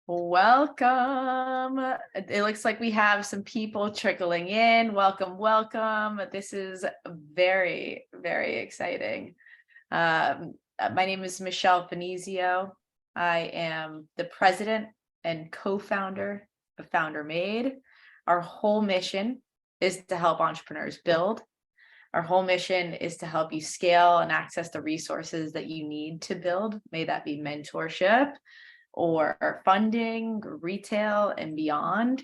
Welcome. It looks like we have some people trickling in. Welcome, welcome. This is very, very exciting. My name is Michelle Finizio. I am the president and co-founder of FounderMade. Our whole mission is to help entrepreneurs build. Our whole mission is to help you scale and access the resources that you need to build. May that be mentorship or funding, retail, and beyond.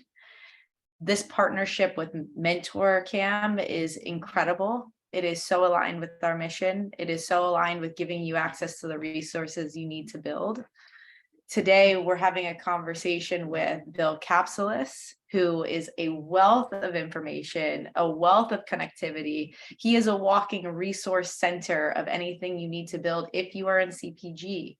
This partnership with Mentorcam is incredible. It is so aligned with our mission. It is so aligned with giving you access to the resources you need to build. Today, we're having a conversation with Bill Capsalis, who is a wealth of information, a wealth of connectivity. He is a walking resource center of anything you need to build if you are in CPG.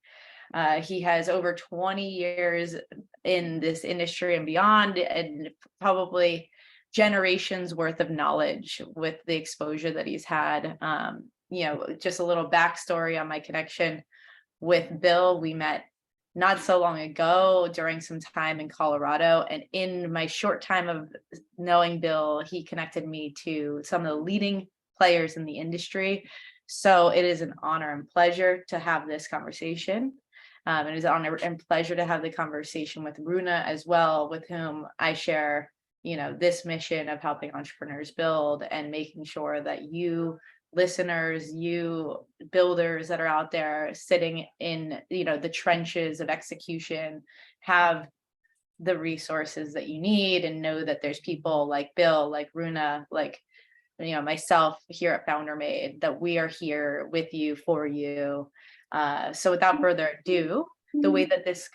He has over 20 years in this industry and beyond, and probably generations worth of knowledge with the exposure that he's had. Just a little backstory on my connection with Bill. We met not so long ago during some time in Colorado. And in my short time of knowing Bill, he connected me to some of the leading players in the industry. So it is an honor and pleasure to have this conversation. It is an honor and pleasure to have the conversation with Rune as well, with whom I share, this mission of helping entrepreneurs build and making sure that you listeners, you builders that are out there sitting in, the trenches of execution, have the resources that you need and know that there's people like Bill, like Rune, like, myself here at FounderMade, that we are here with you, for you. So without further ado, the way that this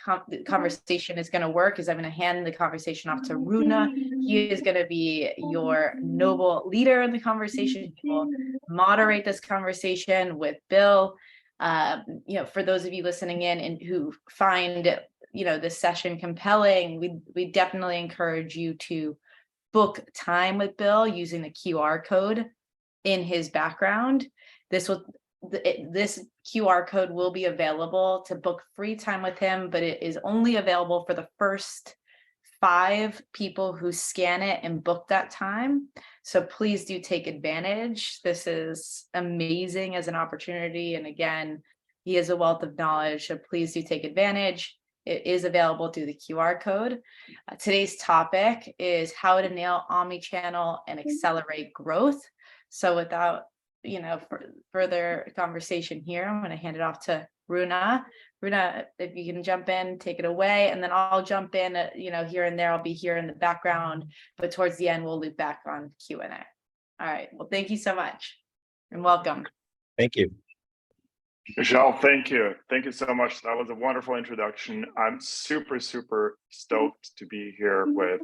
conversation is going to work is I'm going to hand the conversation off to Rune. He is going to be your noble leader in the conversation. He will moderate this conversation with Bill. For those of you listening in and who find, this session compelling, we definitely encourage you to book time with Bill using the QR code in his background. This QR code will be available to book free time with him, but it is only available for the first 5 people who scan it and book that time. So please do take advantage. This is amazing as an opportunity. And again, he has a wealth of knowledge, so please do take advantage. It is available through the QR code. Today's topic is how to nail omni-channel and accelerate growth. So without further conversation here, I'm going to hand it off to Rune. Rune, if you can jump in, take it away, and then I'll jump in, here and there. I'll be here in the background, but towards the end, we'll loop back on Q&A. All right. Well, thank you so much and welcome. Thank you. Michelle, thank you. Thank you so much. That was a wonderful introduction. I'm super, super stoked to be here with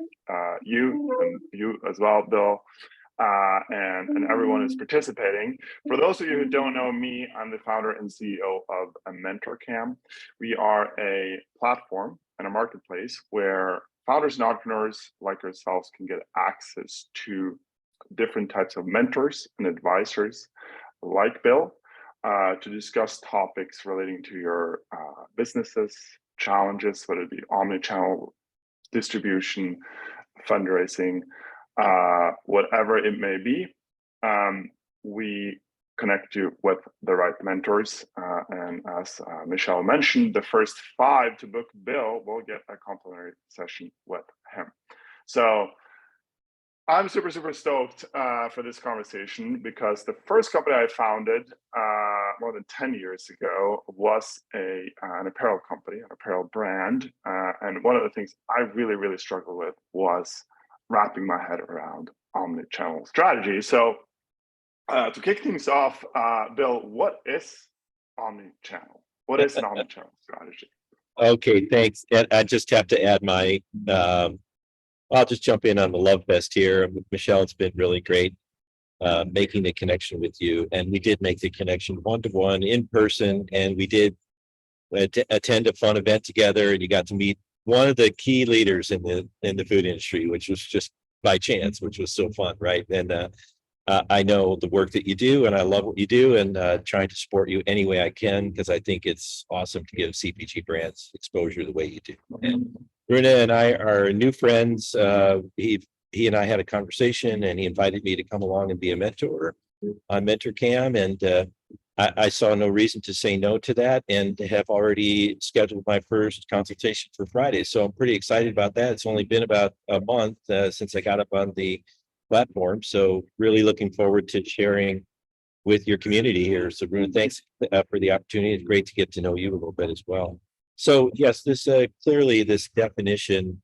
you and you as well, Bill. And everyone is participating. For those of you who don't know me, I'm the founder and CEO of Mentorcam. We are a platform and a marketplace where founders and entrepreneurs like yourselves can get access to different types of mentors and advisors like Bill to discuss topics relating to your businesses, challenges, whether it be omni-channel distribution, fundraising, whatever it may be. We connect you with the right mentors. And as Michelle mentioned, the first 5 to book Bill will get a complimentary session with him. So I'm super, super stoked for this conversation because the first company I founded more than 10 years ago was an apparel company, an apparel brand. And one of the things I really, really struggled with was wrapping my head around omni-channel strategy. So to kick things off, Bill, what is omni-channel? What is an omni-channel strategy? Okay, thanks. And I just have to add my, I'll just jump in on the love fest here. Michelle, it's been really great making the connection with you. And we did make the connection one-to-one in person, and we did attend a fun event together, and you got to meet one of the key leaders in the food industry, which was just by chance, which was so fun, right? And I know the work that you do, and I love what you do, and trying to support you any way I can, because I think it's awesome to give CPG brands exposure the way you do. And Rune and I are new friends. He and I had a conversation, and he invited me to come along and be a mentor on Mentorcam, and I saw no reason to say no to that, and have already scheduled my first consultation for Friday. So I'm pretty excited about that. It's only been about a month since I got up on the platform. So really looking forward to sharing with your community here. So Rune, thanks for the opportunity. It's great to get to know you a little bit as well. So yes, this clearly this definition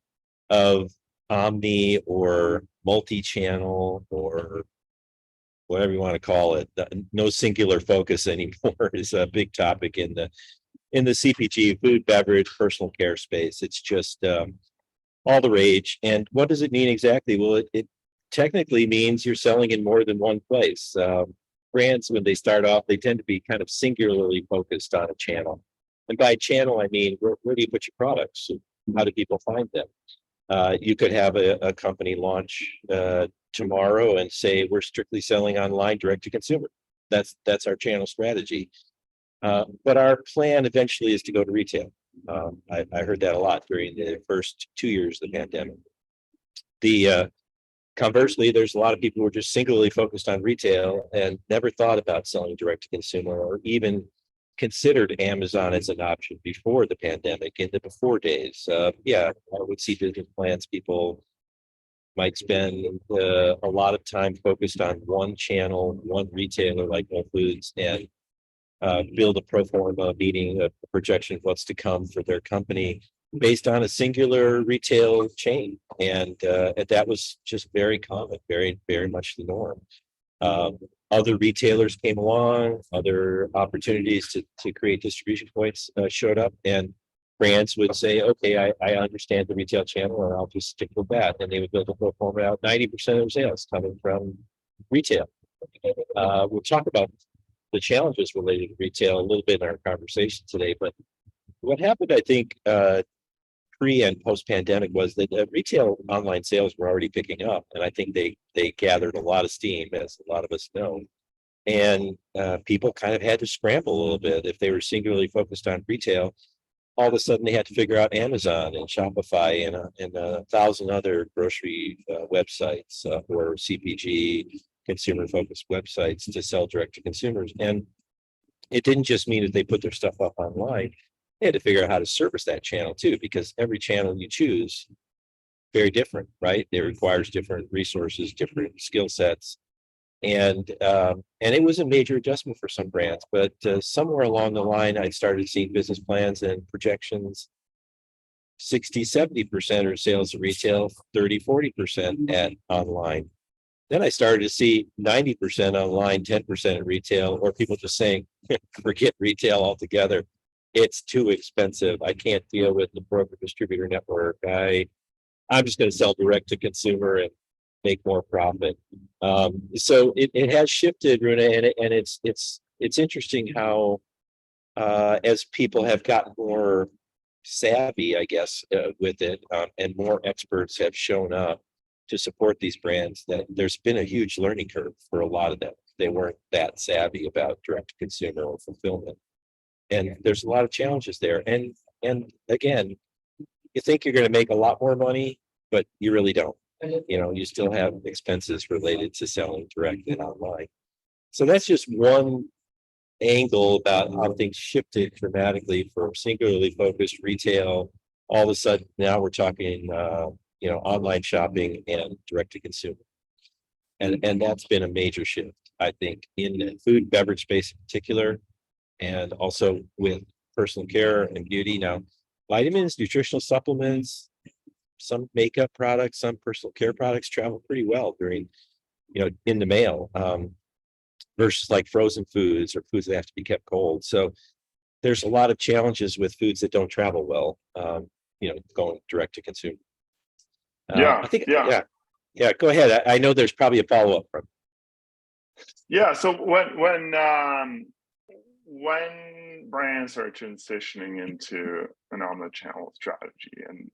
of omni or multi-channel or whatever you want to call it, no singular focus anymore is a big topic in the CPG, food, beverage, personal care space. It's just all the rage. And what does it mean exactly? Well, it technically means you're selling in more than one place. Brands, when they start off, they tend to be kind of singularly focused on a channel. And by channel, I mean, where do you put your products? How do people find them? You could have a company launch tomorrow and say, we're strictly selling online direct to consumer. That's our channel strategy. But our plan eventually is to go to retail. I heard that a lot during the first 2 years of the pandemic. Conversely, there's a lot of people who are just singularly focused on retail and never thought about selling direct to consumer, or even considered Amazon as an option before the pandemic, in the before days. I would see business plans. People might spend a lot of time focused on one channel, one retailer like Whole Foods, and build a pro forma, meaning a projection of what's to come for their company based on a singular retail chain. And that was just very common, very, very much the norm. Other retailers came along, other opportunities to create distribution points showed up, and brands would say, okay, I understand the retail channel, and I'll just stick with that. And they would build a pro forma out 90% of their sales coming from retail. We'll talk about the challenges related to retail a little bit in our conversation today, but what happened, I think, pre and post pandemic was that retail online sales were already picking up, and I think they gathered a lot of steam, as a lot of us know. And people kind of had to scramble a little bit. If they were singularly focused on retail, all of a sudden they had to figure out Amazon and Shopify and 1,000 other grocery websites or CPG consumer focused websites to sell direct to consumers. And it didn't just mean that they put their stuff up online. They had to figure out how to service that channel too, because every channel you choose, very different, right? It requires different resources, different skill sets. And it was a major adjustment for some brands, but somewhere along the line, I started seeing business plans and projections, 60-70% are sales to retail, 30-40% at online. Then I started to see 90% online, 10% at retail, or people just saying, forget retail altogether. It's too expensive. I can't deal with the broker distributor network. I'm just going to sell direct to consumer and make more profit. So it has shifted, Rune, and it's interesting how as people have gotten more savvy, I guess, with it, and more experts have shown up to support these brands, that there's been a huge learning curve for a lot of them. They weren't that savvy about direct to consumer or fulfillment. And there's a lot of challenges there. And again, you think you're going to make a lot more money, but you really don't. You still have expenses related to selling direct and online. So that's just one angle about how things shifted dramatically from singularly focused retail. All of a sudden, now we're talking, online shopping and direct to consumer. And that's been a major shift, I think, in the food beverage space in particular, and also with personal care and beauty. Now, vitamins, nutritional supplements, some makeup products, some personal care products travel pretty well during, in the mail, versus like frozen foods or foods that have to be kept cold. So there's a lot of challenges with foods that don't travel well, going direct to consumer. Yeah. I think, yeah, go ahead. I know there's probably a follow-up from. Yeah. So when brands are transitioning into an omni-channel strategy and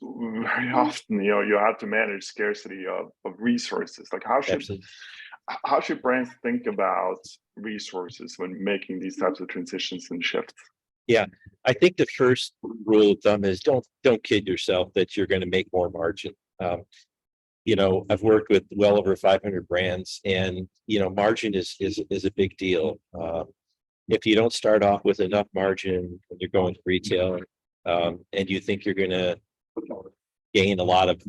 very often, you have to manage scarcity of resources. Like Absolutely. how should brands think about resources when making these types of transitions and shifts? Yeah, I think the first rule of thumb is don't kid yourself that you're going to make more margin. I've worked with well over 500 brands, and margin is a big deal. If you don't start off with enough margin when you're going to retail, and you think you're going to gain a lot of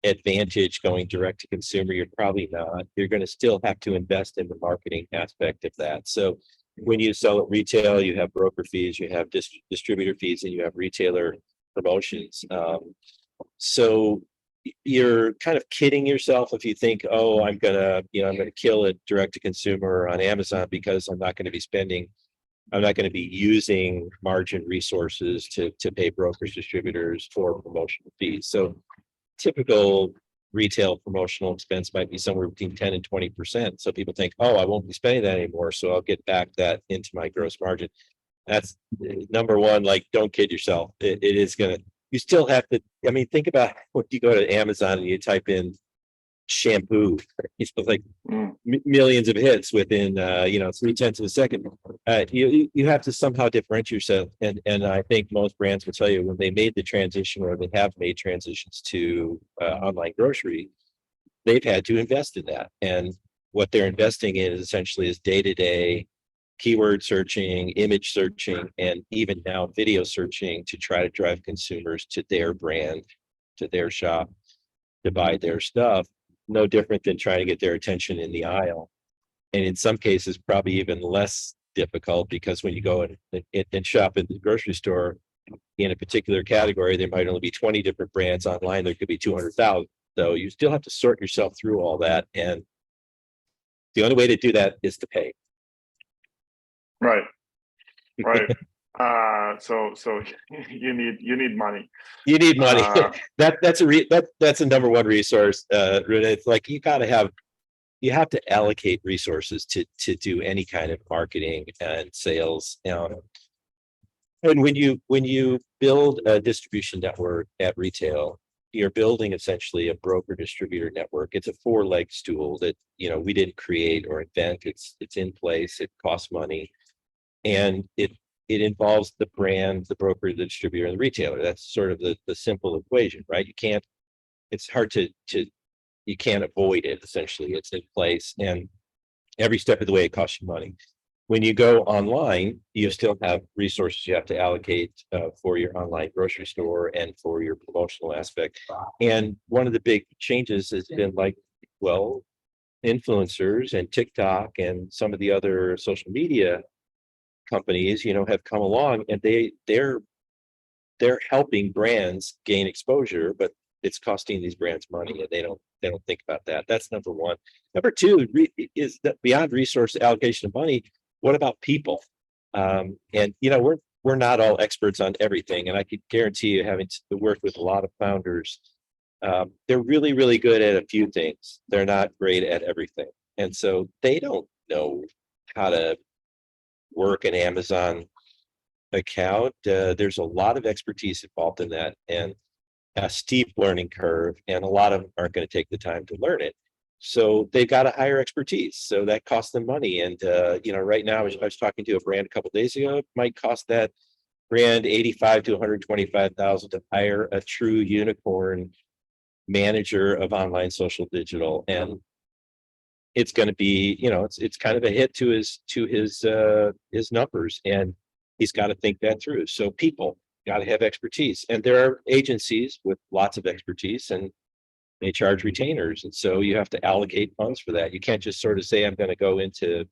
advantage going direct to consumer, you're probably not. You're going to still have to invest in the marketing aspect of that. So when you sell at retail, you have broker fees, you have distributor fees, and you have retailer promotions. So you're kind of kidding yourself if you think, oh, I'm gonna kill it direct to consumer on Amazon because I'm not going to be using margin resources to pay brokers, distributors for promotional fees. So typical retail promotional expense might be somewhere between 10 and 20%. So people think, oh, I won't be spending that anymore, so I'll get back that into my gross margin. That's number one. Like, don't kid yourself. It is gonna. You still have to. I mean, think about when you go to Amazon and you type in shampoo. It's like millions of hits within 0.3 of a second. You have to somehow differentiate yourself, and I think most brands will tell you when they made the transition or they have made transitions to online grocery, they've had to invest in that, and what they're investing in is essentially day-to-day keyword searching, image searching, and even now video searching to try to drive consumers to their brand, to their shop, to buy their stuff. No different than trying to get their attention in the aisle. And in some cases, probably even less difficult, because when you go and shop in the grocery store in a particular category, there might only be 20 different brands. Online, there could be 200,000. So you still have to sort yourself through all that. And the only way to do that is to pay. Right. So you need money. You need money. That's a number one resource, Rune. It's like you have to allocate resources to do any kind of marketing and sales. And when you build a distribution network at retail, you're building essentially a broker distributor network. It's a 4-leg stool that we didn't create or invent. It's in place. It costs money. And it involves the brand, the broker, the distributor, and the retailer. That's sort of the simple equation, right? It's hard you can't avoid it. Essentially, it's in place, and every step of the way it costs you money. When you go online, you still have resources you have to allocate for your online grocery store and for your promotional aspect. And one of the big changes has been influencers and TikTok and some of the other social media companies, have come along, and they're helping brands gain exposure, but it's costing these brands money, and they don't think about that. That's number one. Number two is that beyond resource allocation of money, what about people? And we're not all experts on everything, and I could guarantee you, having worked with a lot of founders, they're really, really good at a few things. They're not great at everything, and so they don't know how to work an Amazon account. There's a lot of expertise involved in that, and a steep learning curve, and a lot of them aren't going to take the time to learn it. So they've got to hire expertise. So that costs them money. And right now, I was talking to a brand a couple of days ago. It might cost that brand $85,000 to $125,000 to hire a true unicorn manager of online social digital, and it's going to be, it's kind of a hit to his numbers, and he's got to think that through. So people got to have expertise, and there are agencies with lots of expertise, and they charge retainers, and so you have to allocate funds for that. You can't just sort of say, I'm going to go into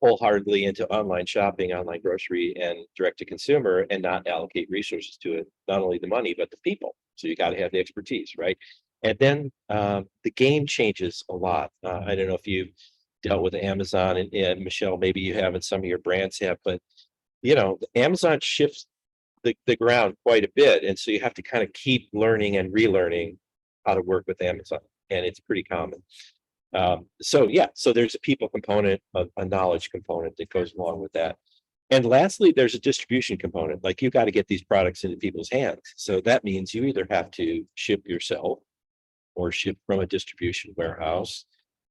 wholeheartedly into online shopping, online grocery, and direct to consumer, and not allocate resources to it, not only the money but the people. So you got to have the expertise, right? And then the game changes a lot. I don't know if you've dealt with Amazon, and Michelle, maybe you have, and some of your brands have, but Amazon shifts the ground quite a bit, and so you have to kind of keep learning and relearning how to work with Amazon, and it's pretty common. So there's a people component, a knowledge component that goes along with that. And lastly, there's a distribution component. Like you got to get these products into people's hands. So that means you either have to ship yourself or ship from a distribution warehouse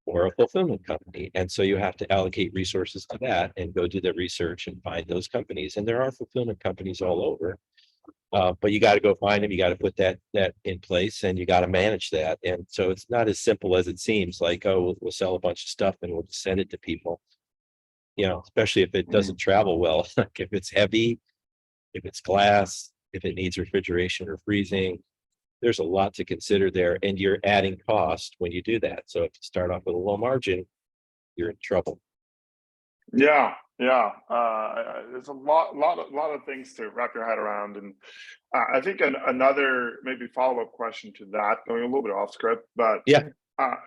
or a fulfillment company. And so you have to allocate resources to that and go do the research and find those companies. And there are fulfillment companies all over. But you got to go find them. You got to put that in place, and you got to manage that. And so it's not as simple as it seems. Like, oh, we'll sell a bunch of stuff and we'll just send it to people. You know, especially if it doesn't travel well. Like if it's heavy, if it's glass, if it needs refrigeration or freezing, there's a lot to consider there, and you're adding cost when you do that. So if you start off with a low margin, you're in trouble. Yeah, yeah. There's a lot of things to wrap your head around, and I think another maybe follow-up question to that, going a little bit off script, but Yeah,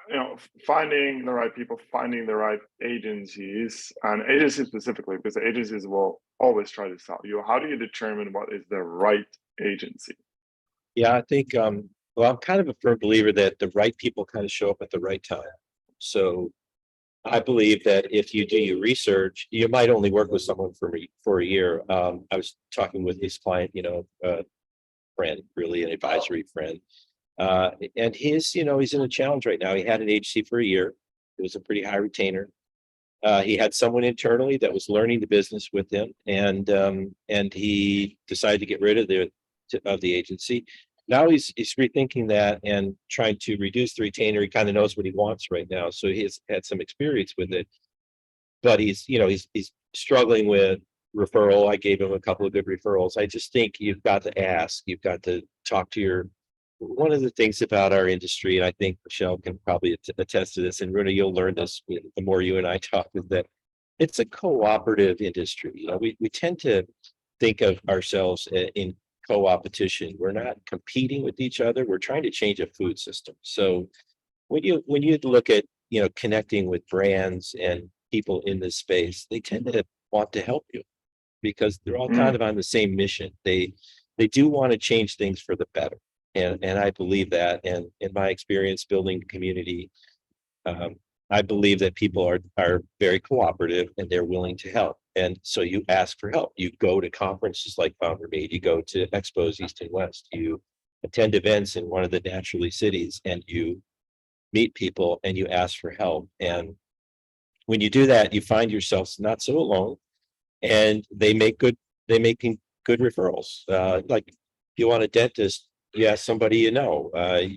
you know, finding the right people, finding the right agencies, and agencies specifically, because the agencies will always try to sell you. How do you determine what is the right agency? yeah. I think well, I'm kind of a firm believer that the right people kind of show up at the right time. So I believe that if you do your research, you might only work with someone for a year. I was talking with this client, you know, friend, really an advisory friend. And he's in a challenge right now. He had an agency for a year. It was a pretty high retainer. He had someone internally that was learning the business with him, and he decided to get rid of the agency. Now he's rethinking that and trying to reduce the retainer. He kind of knows what he wants right now, so he's had some experience with it. But he's struggling with referral. I gave him a couple of good referrals. I just think you've got to ask. You've got to talk to your. One of the things about our industry, and I think Michelle can probably attest to this, and Rune, you'll learn this the more you and I talk, is that it's a cooperative industry. You know, we tend to think of ourselves in co-opetition. We're not competing with each other. We're trying to change a food system. So when you look at connecting with brands and people in this space, they tend to want to help you because they're all kind of on the same mission. They do want to change things for the better. And I believe that. And in my experience building community, I believe that people are very cooperative and they're willing to help. And so you ask for help. You go to conferences like FounderMade, you go to expos East and West, you attend events in one of the naturally cities, and you meet people and you ask for help. And when you do that, you find yourself not so alone, and they making good referrals. Like you want a dentist, you ask somebody you know.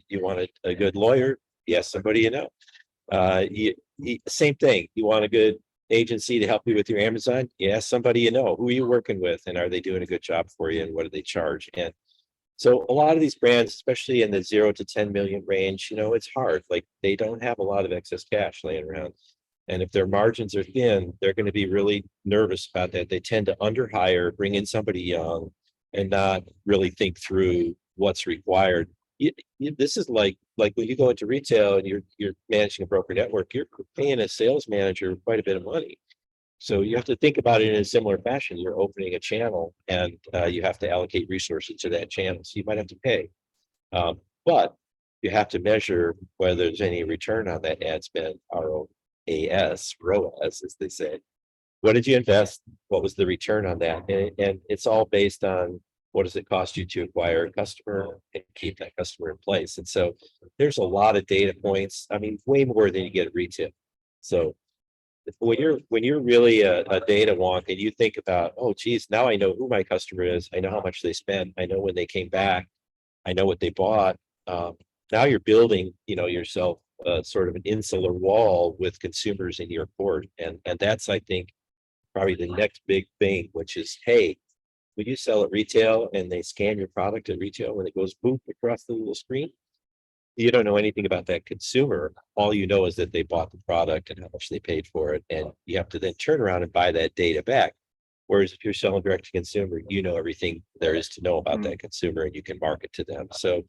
You want a good lawyer, you ask somebody you know. Same thing. You want a good agency to help you with your Amazon, you ask somebody you know. Who are you working with, and are they doing a good job for you, and what do they charge? And so a lot of these brands, especially in the 0 to 10 million range, it's hard. Like they don't have a lot of excess cash laying around. And if their margins are thin, they're going to be really nervous about that. They tend to underhire, bring in somebody young, and not really think through what's required. This is like when you go into retail and you're managing a broker network, you're paying a sales manager quite a bit of money. So you have to think about it in a similar fashion. You're opening a channel, and you have to allocate resources to that channel. So you might have to pay, but you have to measure whether there's any return on that ad spend. ROAS, as they say. What did you invest? What was the return on that? And it's all based on what does it cost you to acquire a customer and keep that customer in place. And so there's a lot of data points. I mean, way more than you get at retail. So when you're really a data wonk and you think about, oh geez, now I know who my customer is, I know how much they spent, I know when they came back, I know what they bought. Now you're building yourself sort of an insular wall with consumers in your court. And that's, I think, probably the next big thing, which is, hey, when you sell at retail and they scan your product at retail, when it goes boop across the little screen, you don't know anything about that consumer. All you know is that they bought the product and how much they paid for it. And you have to then turn around and buy that data back. Whereas if you're selling direct to consumer, you know everything there is to know about that consumer, and you can market to them. So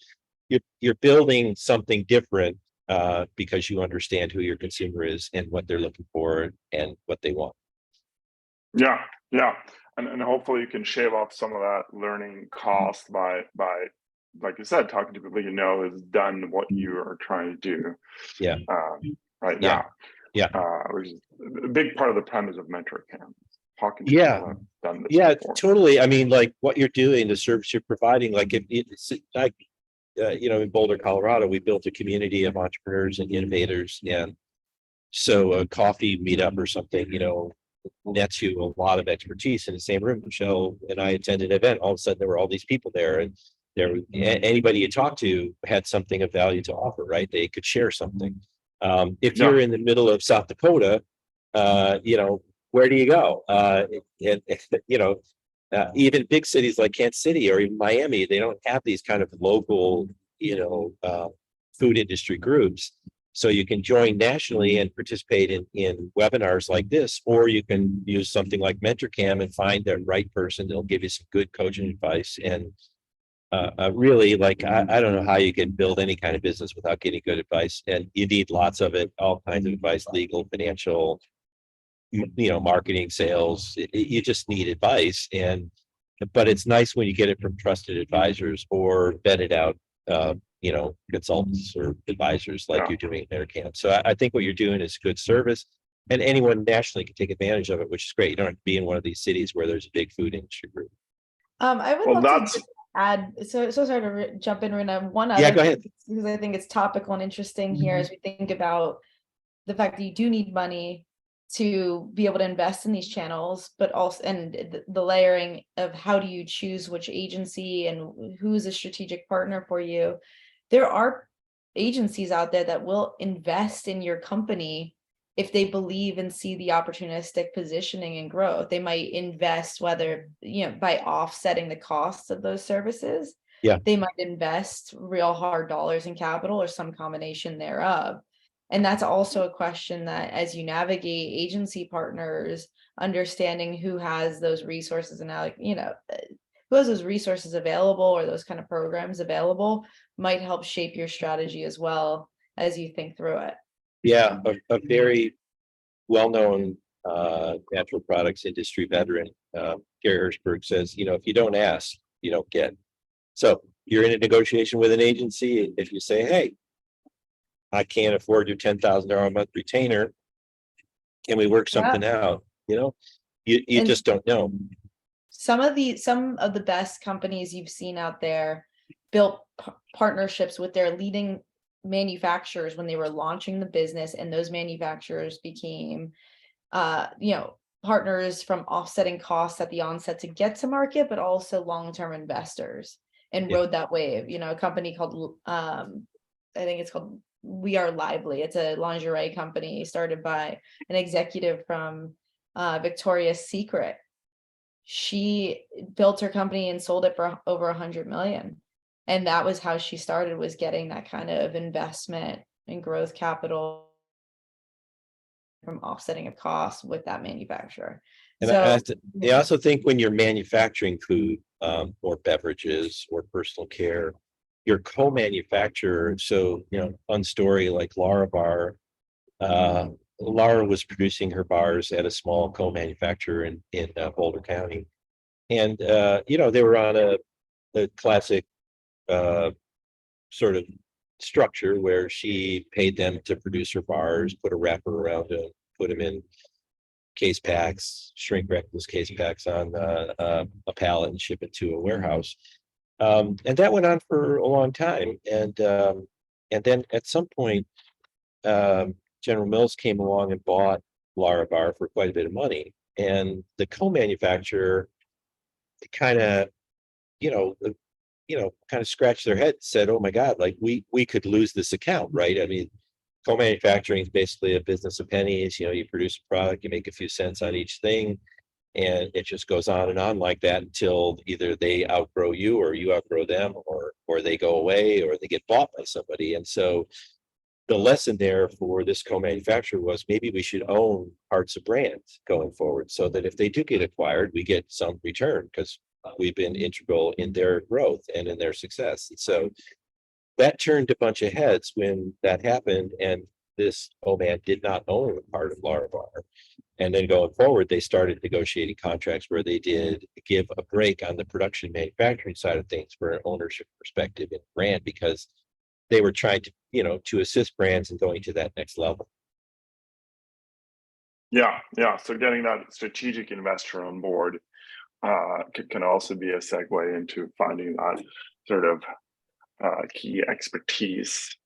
you're building something different because you understand who your consumer is and what they're looking for and what they want. Yeah. And hopefully you can shave off some of that learning cost by like you said, talking to people has done what you are trying to do. Yeah. Right Yeah. now. Yeah. Which is a big part of the premise of Mentorcam. talking to Yeah. people who have done this Yeah, before. totally. I mean, like what you're doing, the service you're providing, like if it's like, in Boulder, Colorado, we built a community of entrepreneurs and innovators. And so a coffee meetup or something, nets you a lot of expertise in the same room. Michelle and I attended an event. All of a sudden, there were all these people there, and anybody you talked to had something of value to offer. Right? They could share something. If you're in the middle of South Dakota, where do you go? And even big cities like Kansas City or even Miami, they don't have these kind of local, food industry groups. So you can join nationally and participate in webinars like this, or you can use something like Mentorcam and find the right person. They'll give you some good coaching advice. And really, like, I don't know how you can build any kind of business without getting good advice. And you need lots of it, all kinds of advice, legal, financial, marketing, sales. You just need advice. But it's nice when you get it from trusted advisors or vetted out, consultants or advisors like Yeah. you're doing at Mentorcam. So I think what you're doing is good service, and anyone nationally can take advantage of it, which is great. You don't have to be in one of these cities where there's a big food industry group. I would Well, love that's to add, so sorry to jump in, Rune. One Yeah, other go ahead. thing, because I think it's topical and interesting here as we think about the fact that you do need money to be able to invest in these channels, but also, and the layering of how do you choose which agency and who's a strategic partner for you. There are agencies out there that will invest in your company if they believe and see the opportunistic positioning and growth. They might invest, whether, by offsetting the costs of those services. Yeah. They might invest real hard dollars in capital or some combination thereof. And that's also a question that, as you navigate agency partners, understanding who has those resources and how, who has those resources available or those kind of programs available might help shape your strategy as well as you think through it. Yeah, a very well-known natural products industry veteran, Gary Hirschberg, says, if you don't ask, you don't get. So you're in a negotiation with an agency. If you say, hey, I can't afford your $10,000 a month retainer, can we work something out? You And just don't know. some of the best companies you've seen out there built partnerships with their leading manufacturers when they were launching the business, and those manufacturers became partners from offsetting costs at the onset to get to market, but also long-term investors, and rode that wave. A company called I think it's called We Are Lively. It's a lingerie company started by an executive from Victoria's Secret. She built her company and sold it for over 100 million. And that was how she started, was getting that kind of investment and growth capital from offsetting of costs with that manufacturer. And I also think when you're manufacturing food, or beverages or personal care, your co-manufacturer. So, fun story, like Lara Bar, Lara was producing her bars at a small co-manufacturer in Boulder County. And, they were on a classic sort of structure where she paid them to produce her bars, put a wrapper around them, put them in case packs, shrink wrap those case packs on a pallet and ship it to a warehouse. And that went on for a long time. And then at some point, General Mills came along and bought Lara Bar for quite a bit of money. And the co-manufacturer kind of, kind of scratched their head and said, oh my God, like we could lose this account, right? I mean, co-manufacturing is basically a business of pennies. You produce a product, you make a few cents on each thing, and it just goes on and on like that until either they outgrow you or you outgrow them, or they go away or they get bought by somebody. And so the lesson there for this co-manufacturer was maybe we should own parts of brands going forward, so that if they do get acquired, we get some return because we've been integral in their growth and in their success. And so that turned a bunch of heads when that happened, and this man did not own a part of Lara Bar. And then going forward, they started negotiating contracts where they did give a break on the production manufacturing side of things for an ownership perspective in brand, because they were trying to, to assist brands in going to that next level. Yeah, yeah. So getting that strategic investor on board can also be a segue into finding that sort of key expertise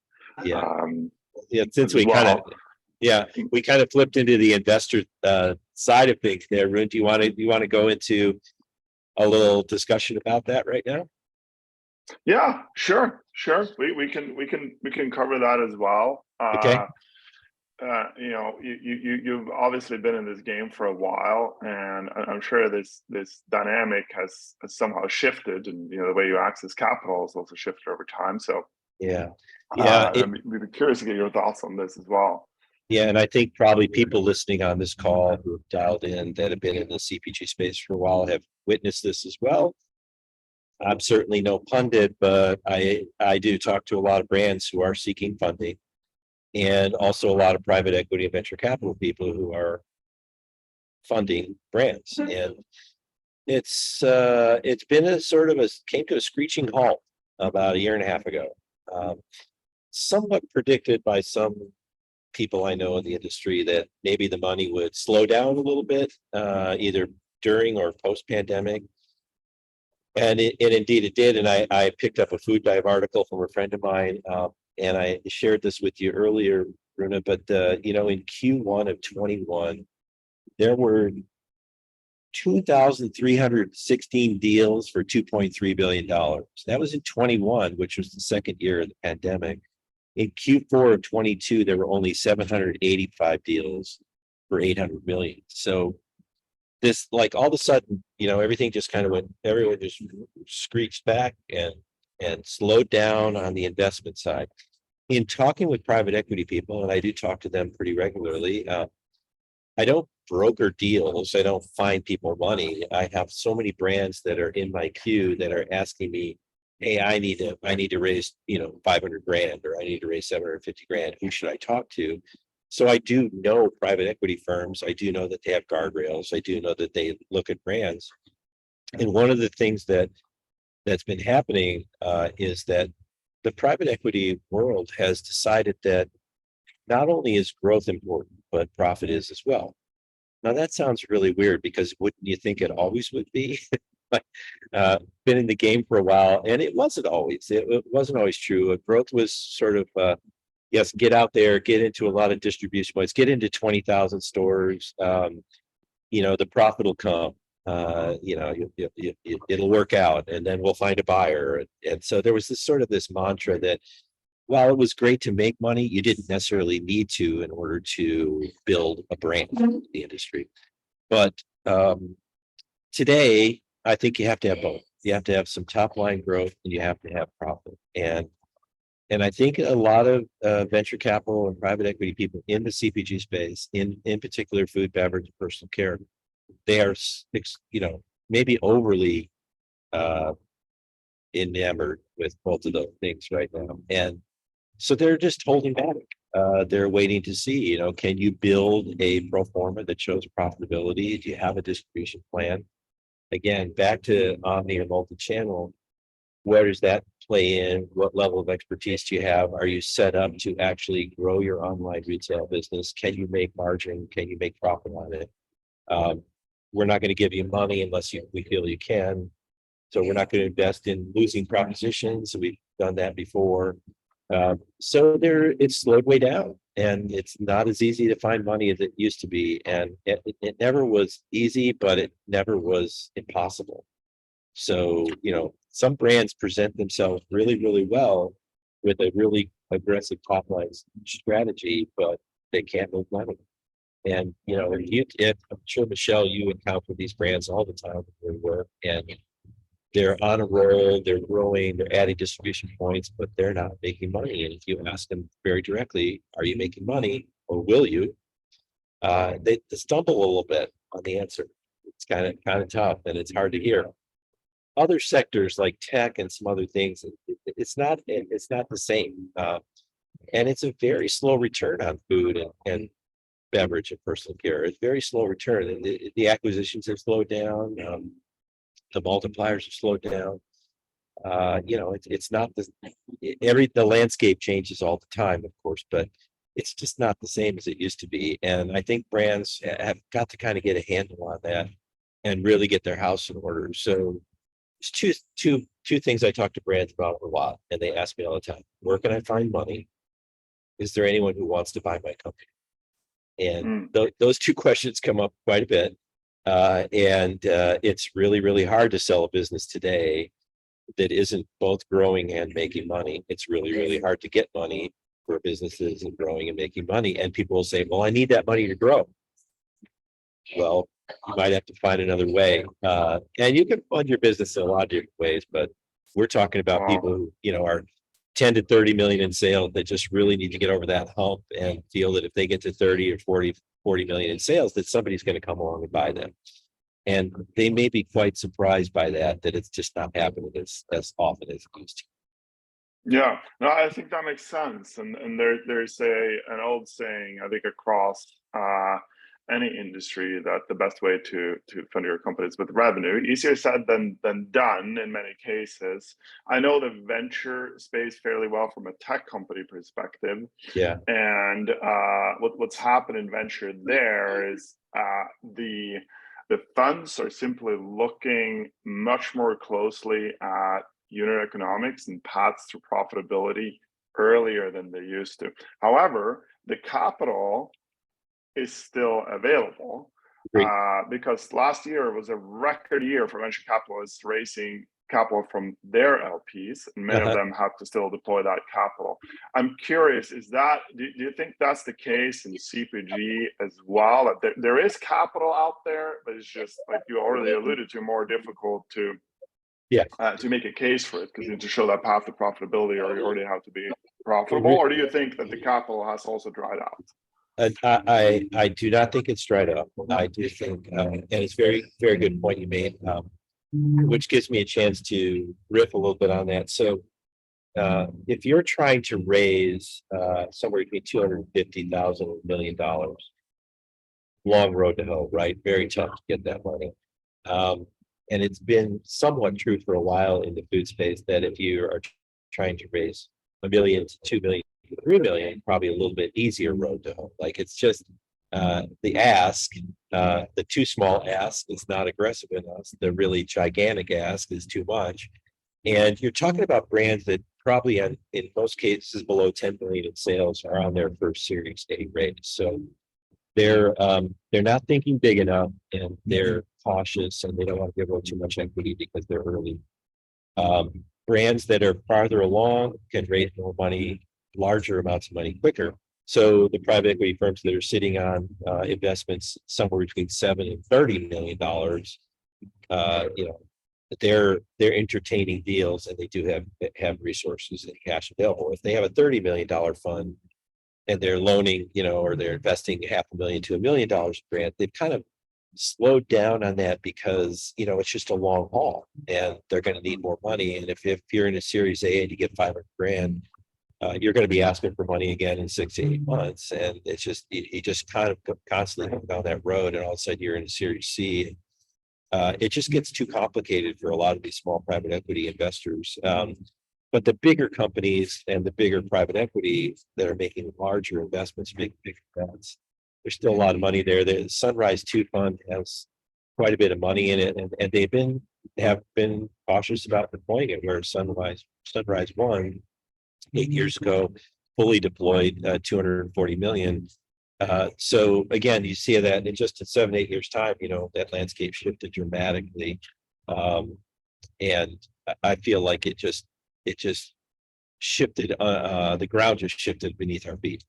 Yeah. um, Yeah. Since as we kind of, well. yeah, we kind of flipped into the investor side of things there. Rune, do you want to go into a little discussion about that right now? Yeah, sure. We can cover that as well. Okay. You've obviously been in this game for a while, and I'm sure this dynamic has somehow shifted, and the way you access capital has also shifted over time. So Yeah. Yeah. we'd be curious to get your thoughts on this as well. Yeah, and I think probably people listening on this call who have dialed in that have been in the CPG space for a while have witnessed this as well. I'm certainly no pundit, but I do talk to a lot of brands who are seeking funding, and also a lot of private equity and venture capital people who are funding brands. And it's been a sort of came to a screeching halt about a year and a half ago. Somewhat predicted by some people I know in the industry that maybe the money would slow down a little bit, either during or post pandemic. And indeed it did. And I picked up a Food Dive article from a friend of mine, and I shared this with you earlier, Rune. But in Q1 of 21, there were 2,316 deals for $2.3 billion. That was in 21, which was the second year of the pandemic. In Q4 of 22, there were only 785 deals for 800 million. So this, like, all of a sudden, everything just kind of everyone just screeched back and slowed down on the investment side. In talking with private equity people, and I do talk to them pretty regularly, I don't broker deals. I don't find people money. I have so many brands that are in my queue that are asking me, hey, I need to raise, 500 grand, or I need to raise 750 grand. Who should I talk to? So I do know private equity firms. I do know that they have guardrails. I do know that they look at brands. And one of the things that's been happening is that the private equity world has decided that not only is growth important, but profit is as well. Now that sounds really weird, because wouldn't you think it always would be? But been in the game for a while, and it wasn't always. It wasn't always true. Growth was sort of yes, get out there, get into a lot of distribution points, get into 20,000 stores. The profit will come. It'll work out, and then we'll find a buyer. And so there was this mantra that, while it was great to make money, you didn't necessarily need to in order to build a brand in the industry. But today, I think you have to have both. You have to have some top line growth, and you have to have profit. And I think a lot of venture capital and private equity people in the CPG space, in particular food, beverage, and personal care, they are, maybe overly enamored with both of those things right now. And so they're just holding back. They're waiting to see, can you build a pro forma that shows profitability? Do you have a distribution plan? Again, back to Omni and multi-channel, where does that play in? What level of expertise do you have? Are you set up to actually grow your online retail business? Can you make margin? Can you make profit on it? We're not going to give you money unless we feel you can. So we're not going to invest in losing propositions. We've done that before. So it's slowed way down, and it's not as easy to find money as it used to be. And it never was easy, but it never was impossible. So, some brands present themselves really, really well with a really aggressive top line strategy, but they can't make money. And, if I'm sure, Michelle, you encounter these brands all the time where you work, and they're on a roll, they're growing, they're adding distribution points, but they're not making money. And if you ask them very directly, are you making money, or will you? They stumble a little bit on the answer. It's kind of tough, and it's hard to hear. Other sectors like tech and some other things, it's not the same. And it's a very slow return on food and beverage and personal care. It's very slow return. And the acquisitions have slowed down. The multipliers have slowed down. It's not the landscape changes all the time, of course, but it's just not the same as it used to be. And I think brands have got to kind of get a handle on that and really get their house in order. So it's two things I talk to brands about a lot, and they ask me all the time: where can I find money? Is there anyone who wants to buy my company? And those two questions come up quite a bit. It's really, really hard to sell a business today that isn't both growing and making money. It's really, really hard to get money for businesses and growing and making money. And people will say, well, I need that money to grow. Well, you might have to find another way. And you can fund your business in a lot of different ways, but we're talking about people who, are 10 to 30 million in sales that just really need to get over that hump and feel that if they get to 30 or 40 million in sales, that somebody's going to come along and buy them. And they may be quite surprised by that it's just not happening as often as it used to. Yeah, no, I think that makes sense. And there's an old saying, I think, across any industry, that the best way to fund your company is with revenue. Easier said than done in many cases. I know the venture space fairly well from a tech company perspective. Yeah. And what's happened in venture there is the funds are simply looking much more closely at unit economics and paths to profitability earlier than they used to. However, the capital is still available because last year was a record year for venture capitalists raising capital from their LPs, and many of them have to still deploy that capital. I'm curious, do you think that's the case in CPG as well? That there is capital out there, but it's just, like you already alluded to, more difficult to make a case for it, because you need to show that path to profitability, or you already have to be profitable? Or do you think that the capital has also dried out? I do not think it's dried up. I do think, and it's very, very good point you made, which gives me a chance to riff a little bit on that. So if you're trying to raise somewhere between $250,000 and $1 million, long road to hoe, right? Very tough to get that money. And it's been somewhat true for a while in the food space that if you are trying to raise $1 million to $2 million to $3 million, probably a little bit easier road to hoe. Like, it's just the ask, the too small ask is not aggressive enough. The really gigantic ask is too much. And you're talking about brands that probably, in most cases, below 10 million in sales are on their first Series A raise. So they're not thinking big enough, and they're cautious, and they don't want to give away too much equity because they're early. Brands that are farther along can raise more money, larger amounts of money quicker. So the private equity firms that are sitting on investments somewhere between $7 and $30 million, they're entertaining deals, and they do have resources and cash available. If they have a $30 million fund and they're loaning, or they're investing $500,000 to $1 million grant, they've kind of slowed down on that because, it's just a long haul and they're going to need more money. And if you're in a Series A and you get $500,000, you're going to be asking for money again in 6 to 8 months. And it's just, you just kind of constantly come down that road, and all of a sudden you're in a Series C. It just gets too complicated for a lot of these small private equity investors. But the bigger companies and the bigger private equity that are making larger investments, big bets, there's still a lot of money there. The Sunrise 2 fund has quite a bit of money in it, and they have been cautious about deploying it, where Sunrise 1 8 years ago fully deployed 240 million. So again, you see that in just 7, 8 years time, that landscape shifted dramatically. And I feel like it just shifted, the ground just shifted beneath our feet.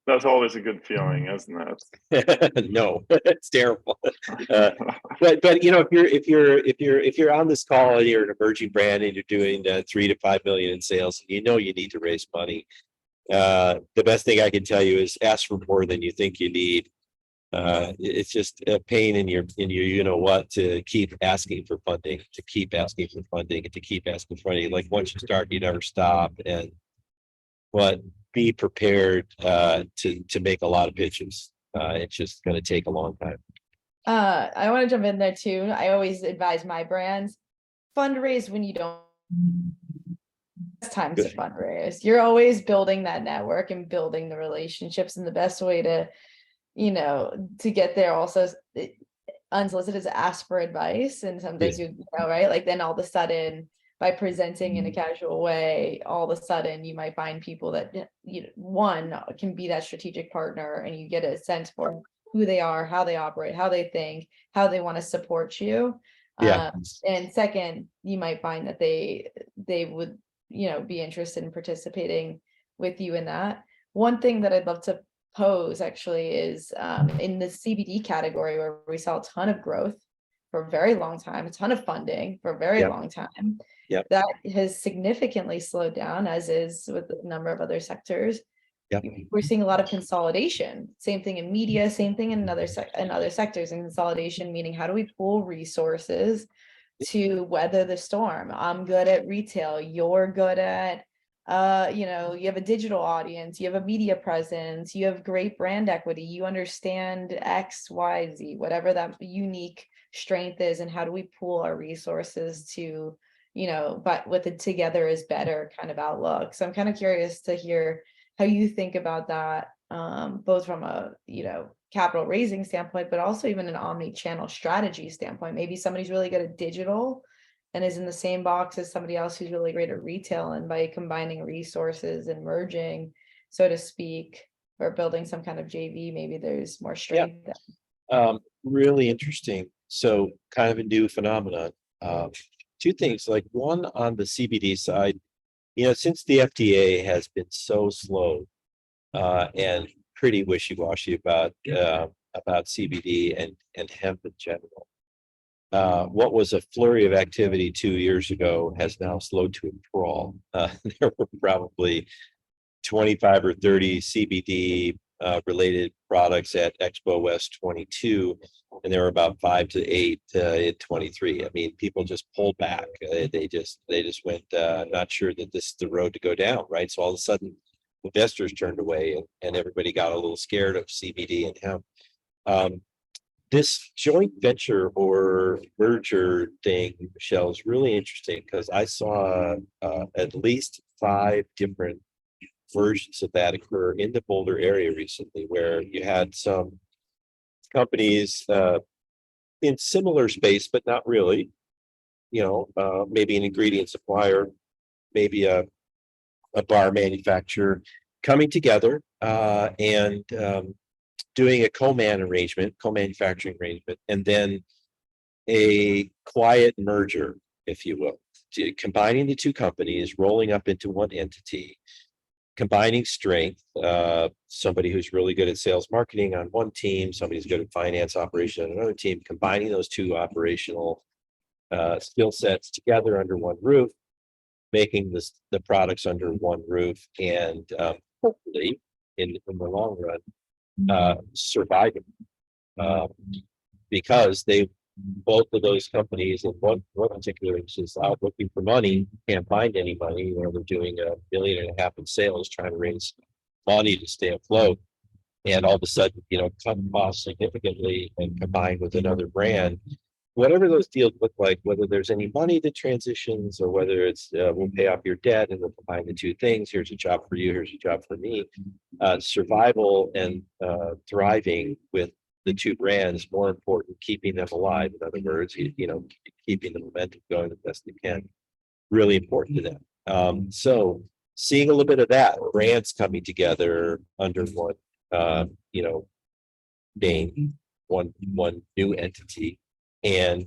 That's always a good feeling, isn't it? No, it's terrible. But if you're on this call and you're an emerging brand and you're doing 3 to 5 million in sales, you need to raise money. The best thing I can tell you is ask for more than you think you need. It's just a pain in your to keep asking for funding, and to keep asking for funding. Like, once you start, you never stop. But be prepared to make a lot of pitches. It's just going to take a long time. I want to jump in there too. I always advise my brands, fundraise when you don't times to fundraise. You're always building that network and building the relationships, and the best way to, to get there also unsolicited is ask for advice. And sometimes right, like then all of a sudden by presenting in a casual way, all of a sudden you might find people that one can be that strategic partner, and you get a sense for who they are, how they operate, how they think, how they want to support you. And second, you might find that they would be interested in participating with you in that. One thing that I'd love to pose actually is in the CBD category, where we saw a ton of growth for a very long time, a ton of funding for a very long time. That has significantly slowed down, as is with a number of other sectors. We're seeing a lot of consolidation. Same thing in media, same thing in other sectors. And consolidation meaning, how do we pool resources to weather the storm? I'm good at retail, you're good at you have a digital audience, you have a media presence, you have great brand equity, you understand X, Y, Z, whatever that unique strength is, and how do we pool our resources to, but with it together is better kind of outlook. So I'm kind of curious to hear how you think about that, both from a, capital raising standpoint, but also even an omni-channel strategy standpoint. Maybe somebody's really good at digital and is in the same box as somebody else who's really great at retail, and by combining resources and merging, so to speak, or building some kind of JV, maybe there's more strength. Really interesting. So kind of a new phenomenon. Two things, like one on the CBD side, since the FDA has been so slow and pretty wishy-washy about CBD and hemp in general, what was a flurry of activity 2 years ago has now slowed to a crawl. There were probably 25 or 30 CBD related products at Expo West 22, and there were about 5 to 8 at 23. I mean, people just pulled back. They just went not sure that this is the road to go down, right? So all of a sudden, investors turned away, and everybody got a little scared of CBD and hemp. This joint venture or merger thing, Michelle, is really interesting, because I saw at least 5 different versions of that occur in the Boulder area recently, where you had some companies in similar space, but not really, maybe an ingredient supplier, maybe a bar manufacturer, coming together and doing a co-manufacturing arrangement, and then a quiet merger, if you will, combining the two companies, rolling up into one entity, combining strength, somebody who's really good at sales marketing on one team, somebody's good at finance operation on another team, combining those two operational skill sets together under one roof, making the products under one roof, and hopefully in the long run surviving, because both of those companies, in one particular instance, out looking for money, can't find any money. They're doing $1.5 million in sales, trying to raise money to stay afloat, and all of a sudden, cut costs significantly and combine with another brand. Whatever those deals look like, whether there's any money that transitions, or whether it's we'll pay off your debt and we'll combine the two things. Here's a job for you. Here's a job for me. Survival and thriving with the two brands, more important, keeping them alive. In other words, keeping the momentum going the best they can. Really important to them. So seeing a little bit of that, brands coming together under one, name, one new entity, and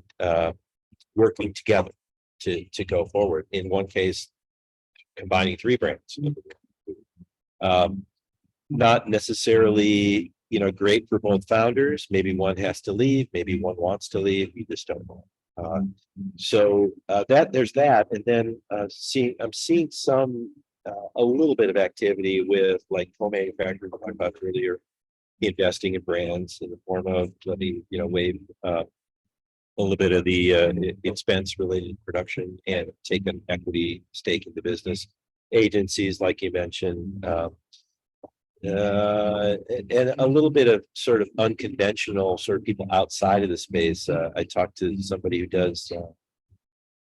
working together to go forward. In one case, combining 3 brands. Not necessarily, great for both founders. Maybe one has to leave, maybe one wants to leave. You just don't know. So there's that, and then I'm seeing some a little bit of activity with like co-manufacturing, I talked about earlier, investing in brands in the form of waive a little bit of the expense related to production and take an equity stake in the business. Agencies, like you mentioned, and a little bit of sort of unconventional sort of people outside of the space. I talked to somebody who does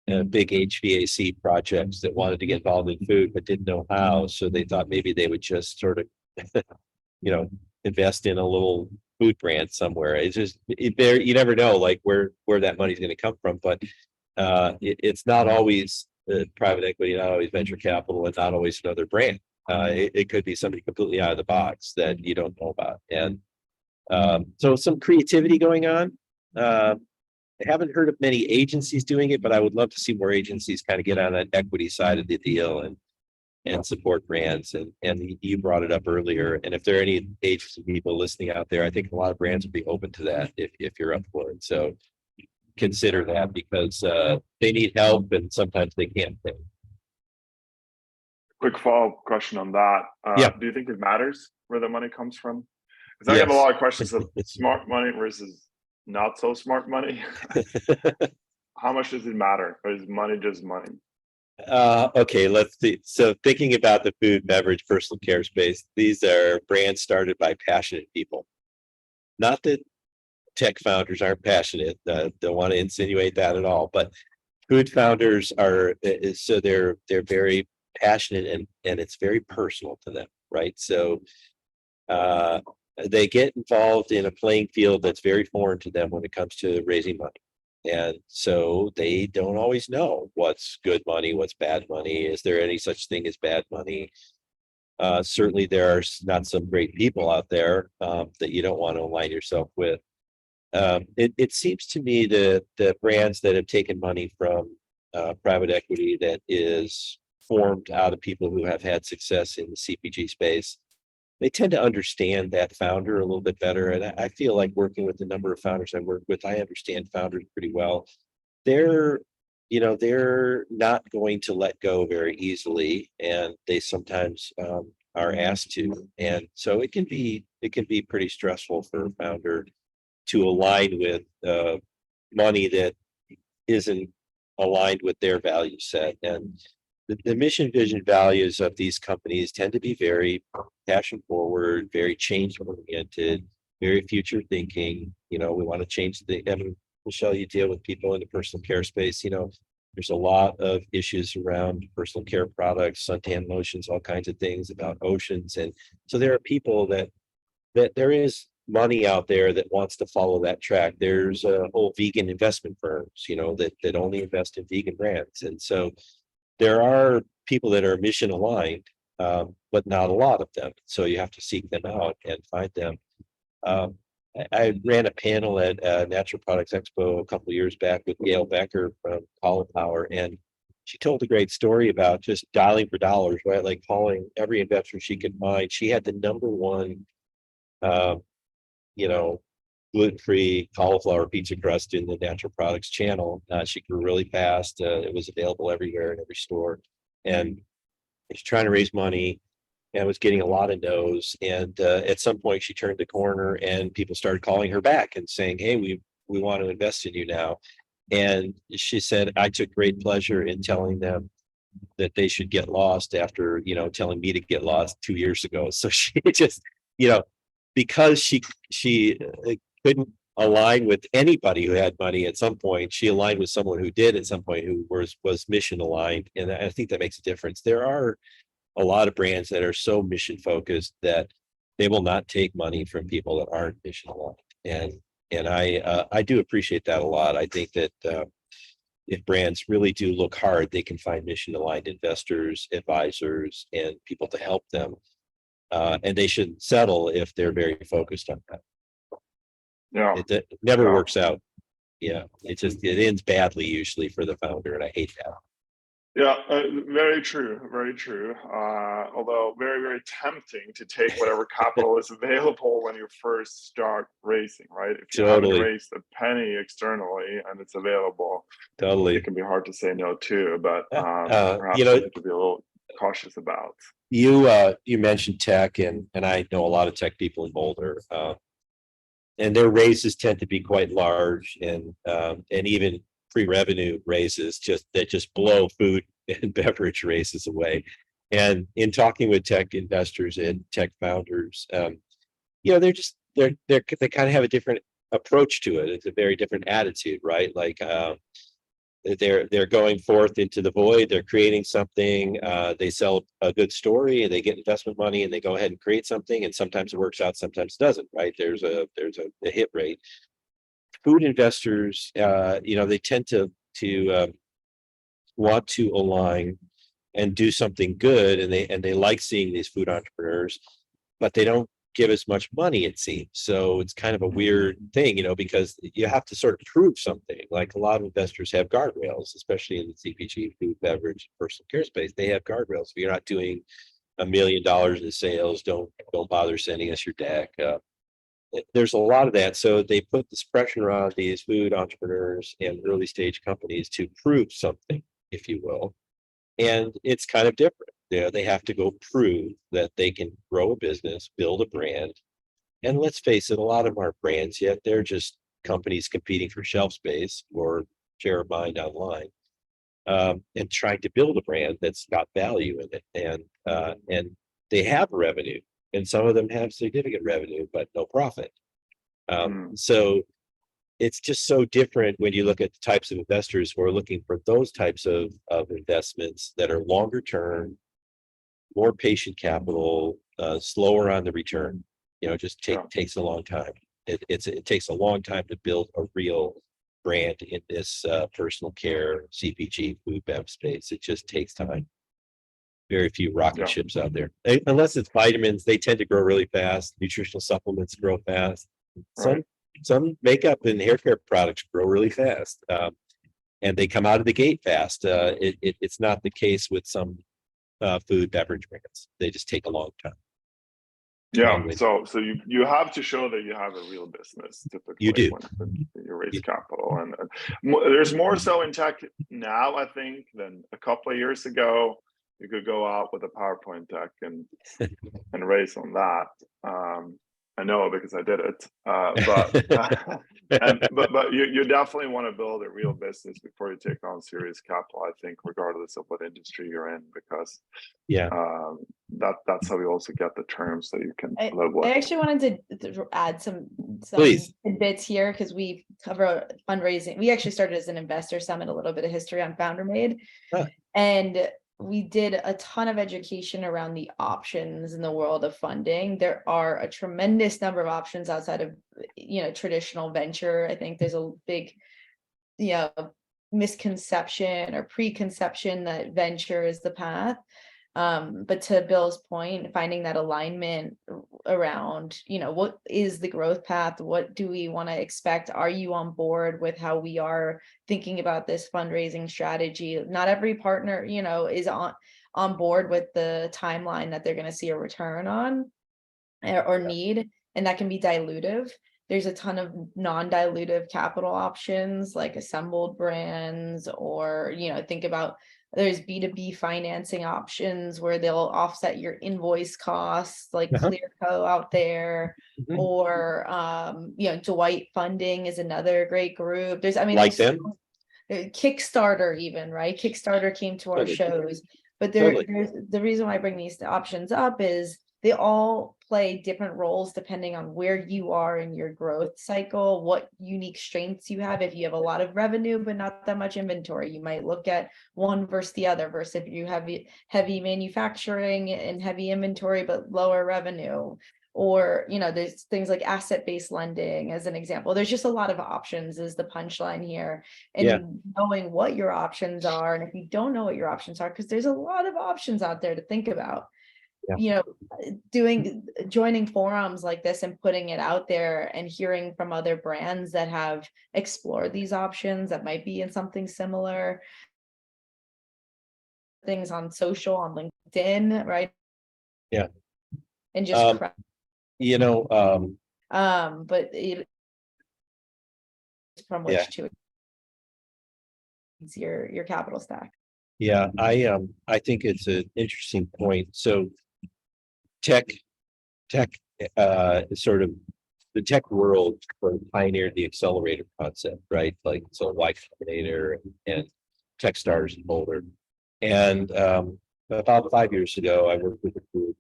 big HVAC projects that wanted to get involved in food but didn't know how. So they thought maybe they would just sort of, invest in a little food brand somewhere. It's just there. You never know, like where that money's going to come from. But it's not always private equity, not always venture capital, and not always another brand. It could be somebody completely out of the box that you don't know about. And so some creativity going on. I haven't heard of many agencies doing it, but I would love to see more agencies kind of get on that equity side of the deal and support brands. And you brought it up earlier. And if there are any agency people listening out there, I think a lot of brands would be open to that if you're up for it. So consider that, because they need help and sometimes they can't pay. Quick follow-up question on that. Yeah. Do you think it matters where the money comes from? Because I get a lot of questions of smart money versus not so smart money. How much does it matter, or is money just money? Okay, let's see. So thinking about the food, beverage, personal care space, these are brands started by passionate people. Not that tech founders aren't passionate. Don't want to insinuate that at all. But food founders are, so they're very passionate, and it's very personal to them, right? So they get involved in a playing field that's very foreign to them when it comes to raising money. And so they don't always know what's good money, what's bad money. Is there any such thing as bad money? Certainly there are not some great people out there that you don't want to align yourself with. It seems to me that the brands that have taken money from private equity that is formed out of people who have had success in the CPG space, they tend to understand that founder a little bit better. And I feel like working with the number of founders I work with, I understand founders pretty well. They're not going to let go very easily, and they sometimes are asked to. And so it can be pretty stressful for a founder to align with money that isn't aligned with their value set. And the mission, vision, values of these companies tend to be very passion forward, very change oriented, very future thinking. We want to change Michelle, you deal with people in the personal care space. There's a lot of issues around personal care products, suntan lotions, all kinds of things about oceans. And so there are people that there is money out there that wants to follow that track. There's a whole vegan investment firms, that only invest in vegan brands. And so there are people that are mission aligned, but not a lot of them. So you have to seek them out and find them. I ran a panel at Natural Products Expo a couple of years back with Gail Becker from Colin Power, and she told a great story about just dialing for dollars, right? Like calling every investor she could find. She had the number one, gluten-free cauliflower pizza crust in the Natural Products channel. She grew really fast. It was available everywhere in every store, and she's trying to raise money and was getting a lot of no's. And at some point she turned the corner and people started calling her back and saying, hey, we want to invest in you now. And she said, I took great pleasure in telling them that they should get lost after, telling me to get lost 2 years ago. So she just, because she couldn't align with anybody who had money at some point, she aligned with someone who did at some point, who was mission aligned. And I think that makes a difference. There are a lot of brands that are so mission focused that they will not take money from people that aren't mission aligned. And I do appreciate that a lot. I think that if brands really do look hard, they can find mission aligned investors, advisors, and people to help them. And they shouldn't settle if they're very focused on that. Yeah, it never works out. Yeah, it ends badly usually for the founder, and I hate that. Yeah, very true, very true. Although very, very tempting to take whatever capital is available when you first start racing, right? If you haven't raised a penny externally and it's available, it can be hard to say no to. But perhaps you have to be a little cautious about. You mentioned tech, and I know a lot of tech people in Boulder, and their raises tend to be quite large, and even pre-revenue raises that just blow food and beverage raises away. And in talking with tech investors and tech founders, they kind of have a different approach to it. It's a very different attitude, right? Like they're going forth into the void. They're creating something. They sell a good story, and they get investment money, and they go ahead and create something. And sometimes it works out, sometimes it doesn't. Right? There's a hit rate. Food investors, they tend to want to align and do something good, and they like seeing these food entrepreneurs, but they don't give as much money, it seems. So it's kind of a weird thing, because you have to sort of prove something. Like a lot of investors have guardrails, especially in the CPG, food, beverage, personal care space. They have guardrails. If you're not doing $1 million in sales, don't bother sending us your deck. There's a lot of that. So they put this pressure on these food entrepreneurs and early stage companies to prove something, if you will. And it's kind of different. They have to go prove that they can grow a business, build a brand. And let's face it, a lot of them aren't brands yet. They're just companies competing for shelf space or share of mind online, and trying to build a brand that's got value in it. And they have revenue, and some of them have significant revenue, but no profit. So it's just so different when you look at the types of investors who are looking for those types of investments that are longer term, more patient capital, slower on the return. Just takes a long time. It takes a long time to build a real brand in this personal care, CPG, food, bev space. It just takes time. Very few rocket ships out there, unless it's vitamins. They tend to grow really fast. Nutritional supplements grow fast. Some makeup and hair care products grow really fast, and they come out of the gate fast. It's not the case with some food beverage brands. They just take a long time. So you have to show that you have a real business typically. You do. When you raise capital, and there's more so in tech now, I think, than a couple of years ago. You could go out with a PowerPoint deck and raise on that. I know because I did it, but you definitely want to build a real business before you take on serious capital. I think, regardless of what industry you're in, because that's how you also get the terms that you can live with. I actually wanted to add some bits here, because we cover fundraising. We actually started as an investor summit, a little bit of history on FounderMade, and we did a ton of education around the options in the world of funding. There are a tremendous number of options outside of, traditional venture. I think there's a big, misconception or preconception that venture is the path. But to Bill's point, finding that alignment around, what is the growth path? What do we want to expect? Are you on board with how we are thinking about this fundraising strategy? Not every partner, is on board with the timeline that they're going to see a return on or need, and that can be dilutive. There's a ton of non-dilutive capital options like assembled brands, or, think about there's B2B financing options where they'll offset your invoice costs, like Clearco out there, or Dwight Funding is another great group. There's Kickstarter even, right? Kickstarter came to our shows, but there's the reason why I bring these options up is they all play different roles depending on where you are in your growth cycle, what unique strengths you have. If you have a lot of revenue but not that much inventory, you might look at one versus the other, versus if you have heavy manufacturing and heavy inventory but lower revenue. Or, there's things like asset-based lending as an example. There's just a lot of options is the punchline here. And knowing what your options are, and if you don't know what your options are, because there's a lot of options out there to think about. Joining forums like this and putting it out there and hearing from other brands that have explored these options that might be in something similar, things on social, on LinkedIn, right? And just but from which to your capital stack. I think it's an interesting point. So tech sort of the tech world sort of pioneered the accelerator concept, right? Like, so Y Combinator and Techstars and Boulder. And about 5 years ago, I worked with a group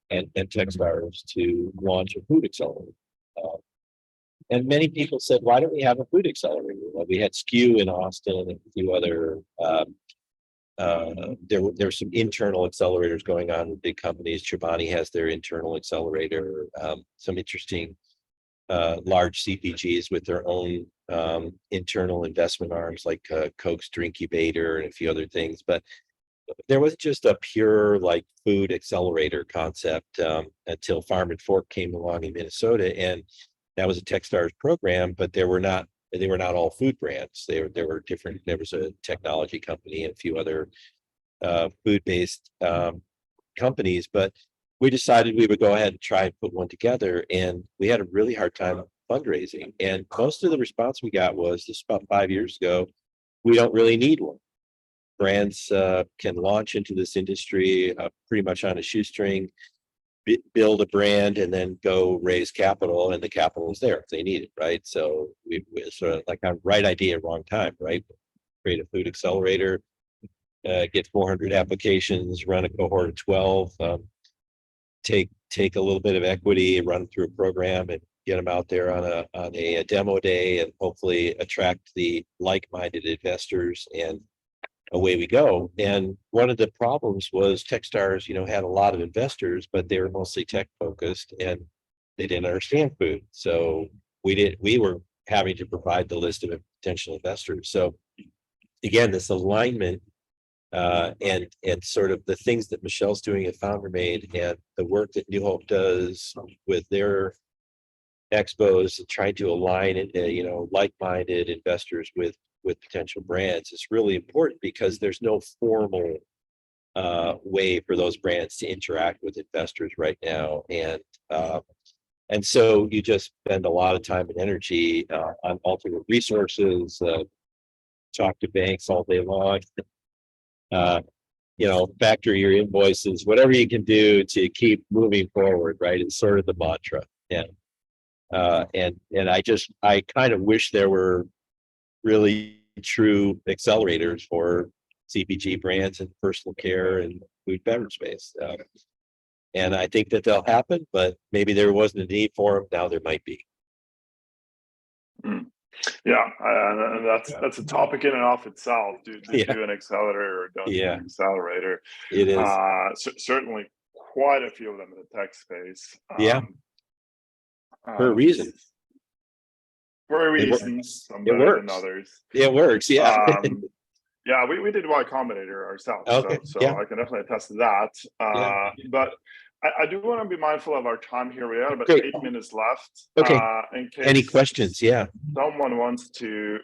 and Techstars to launch a food accelerator. and many people said, why don't we have a food accelerator? Well, we had SKU in Austin and a few other, there were some internal accelerators going on with big companies. Chobani has their internal accelerator, some interesting large CPGs with their own internal investment arms like Coke's Drinkubator and a few other things. But there was just a pure like food accelerator concept until Farm and Fork came along in Minnesota, and that was a Techstars program, but they were not all food brands. There were different. There was a technology company and a few other food-based companies, but we decided we would go ahead and try and put one together, and we had a really hard time fundraising. And most of the response we got was, this is about 5 years ago, we don't really need one. Brands can launch into this industry pretty much on a shoestring, build a brand, and then go raise capital, and the capital is there if they need it, right? So we sort of like a right idea, wrong time, right? Create a food accelerator, get 400 applications, run a cohort of 12, take a little bit of equity, run through a program, and get them out there on a demo day, and hopefully attract the like-minded investors, and away we go. And one of the problems was Techstars, had a lot of investors, but they were mostly tech focused and they didn't understand food. So we were having to provide the list of potential investors. So again, this alignment and sort of the things that Michelle's doing at FounderMade and the work that New Hope does with their expos and trying to align like-minded investors with potential brands is really important, because there's no formal way for those brands to interact with investors right now. And so you just spend a lot of time and energy on alternate resources, talk to banks all day long, factor your invoices, whatever you can do to keep moving forward, right? It's sort of the mantra. And I kind of wish there were really true accelerators for CPG brands and personal care and food beverage space. And I think that they'll happen, but maybe there wasn't a need for them. Now there might be. Yeah, and that's a topic in and of itself. Do an accelerator or don't do an accelerator? It is. Certainly quite a few of them in the tech space. For a reason. For a reason, some it better works. than others. It works, yeah. Yeah, we did Y Combinator ourselves, okay. so I can definitely attest to that. But I do want to be mindful of our time here. We have about 8 minutes left. Okay. In case any questions? Yeah. Someone wants to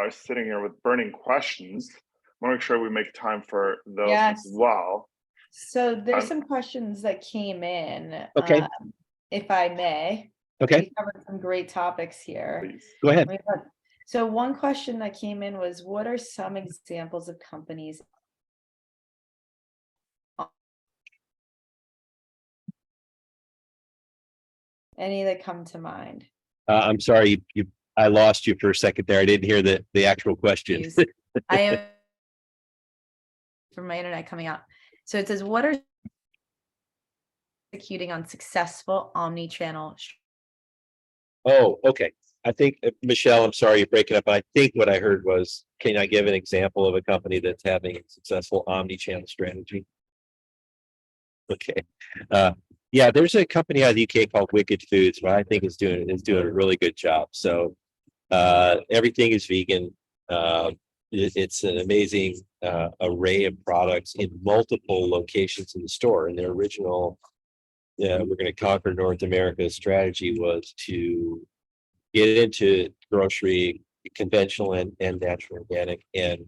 sitting here with burning questions. I want to make sure we make time for those as well. So there's some questions that came in. Okay. If I may. Okay. We covered some great topics here. Please. Go ahead. So one question that came in was, what are some examples of companies? Any that come to mind? I'm sorry, I lost you for a second there. I didn't hear the actual question. I am from my internet coming out. So it says, what are executing on successful omni-channel? Oh, okay. I think, Michelle, I'm sorry you're breaking up, but I think what I heard was, can I give an example of a company that's having a successful omni-channel strategy? Okay. Yeah, there's a company out of the UK called Wicked Foods, but I think is doing a really good job. So everything is vegan. It's an amazing array of products in multiple locations in the store. And their original we're going to conquer North America strategy was to get into grocery, conventional and natural organic, and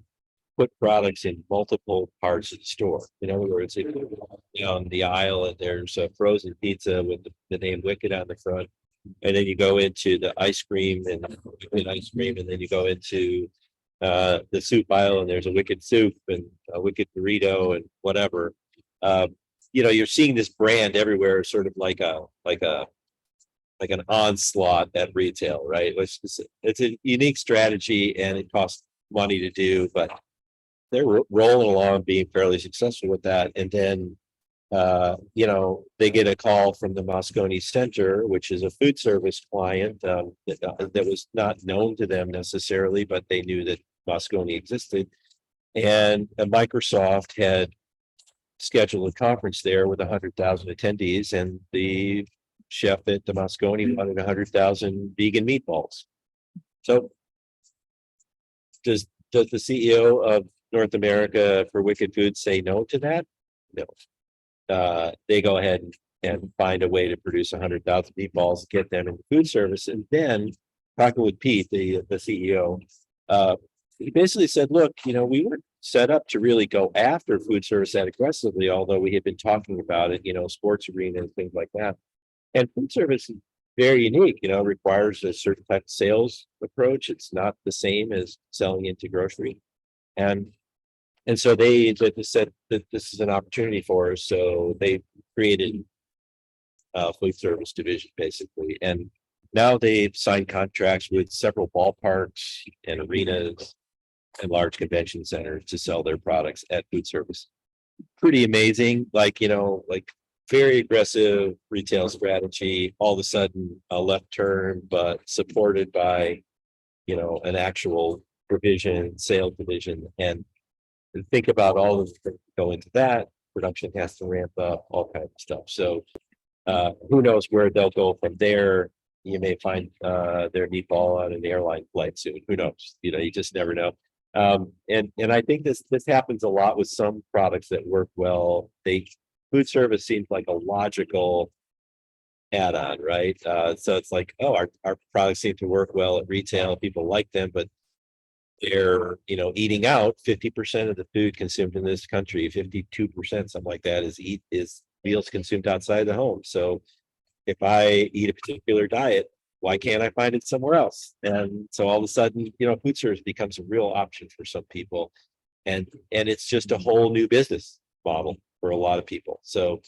put products in multiple parts of the store. In other words, if you're on the aisle and there's a frozen pizza with the name Wicked on the front, and then you go into the ice cream and then you go into the soup aisle and there's a Wicked soup and a Wicked burrito and whatever. You're seeing this brand everywhere, sort of like an onslaught at retail, right? It's a unique strategy and it costs money to do, but they're rolling along, being fairly successful with that. And then they get a call from the Moscone Center, which is a food service client that was not known to them necessarily, but they knew that Moscone existed. And Microsoft had scheduled a conference there with 100,000 attendees, and the chef at the Moscone wanted 100,000 vegan meatballs. So does the CEO of North America for Wicked Foods say no to that? No. They go ahead and find a way to produce 100,000 meatballs, get them in food service, and then talking with Pete, the CEO, he basically said, "Look, we weren't set up to really go after food service that aggressively, although we had been talking about it, sports arena and things like that. And food service is very unique, requires a certain type of sales approach. It's not the same as selling into grocery, and so they said that this is an opportunity for us. So they created a food service division basically. And now they've signed contracts with several ballparks and arenas and large convention centers to sell their products at food service. Pretty amazing, like very aggressive retail strategy, all of a sudden a left turn, but supported by, an actual sales division. And think about all of the things that go into that. Production has to ramp up, all kinds of stuff. So who knows where they'll go from there. You may find their meatball on an airline flight soon. Who knows? You just never know. And I think this happens a lot with some products that work well. Food service seems like a logical add-on, right? So it's like, oh, our products seem to work well at retail. People like them, but they're eating out. 50% of the food consumed in this country, 52%, something like that, is meals consumed outside the home. So if I eat a particular diet, why can't I find it somewhere else? And so all of a sudden, food service becomes a real option for some people, and it's just a whole new business model for a lot of people. So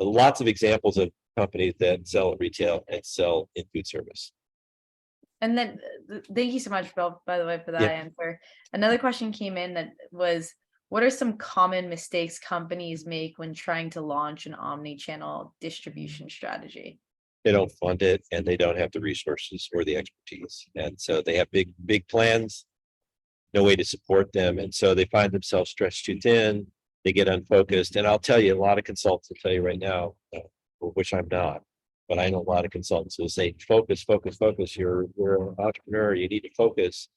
lots of examples of companies that sell at retail and sell in food service. And then thank you so much, Bill, by the way, for that answer. Another question came in that was, what are some common mistakes companies make when trying to launch an omni-channel distribution strategy? They don't fund it, and they don't have the resources or the expertise. And so they have big plans, no way to support them. And so they find themselves stretched too thin. They get unfocused. And I'll tell you, a lot of consultants will tell you right now, which I'm not, but I know a lot of consultants will say, focus. You're an entrepreneur. You need to focus.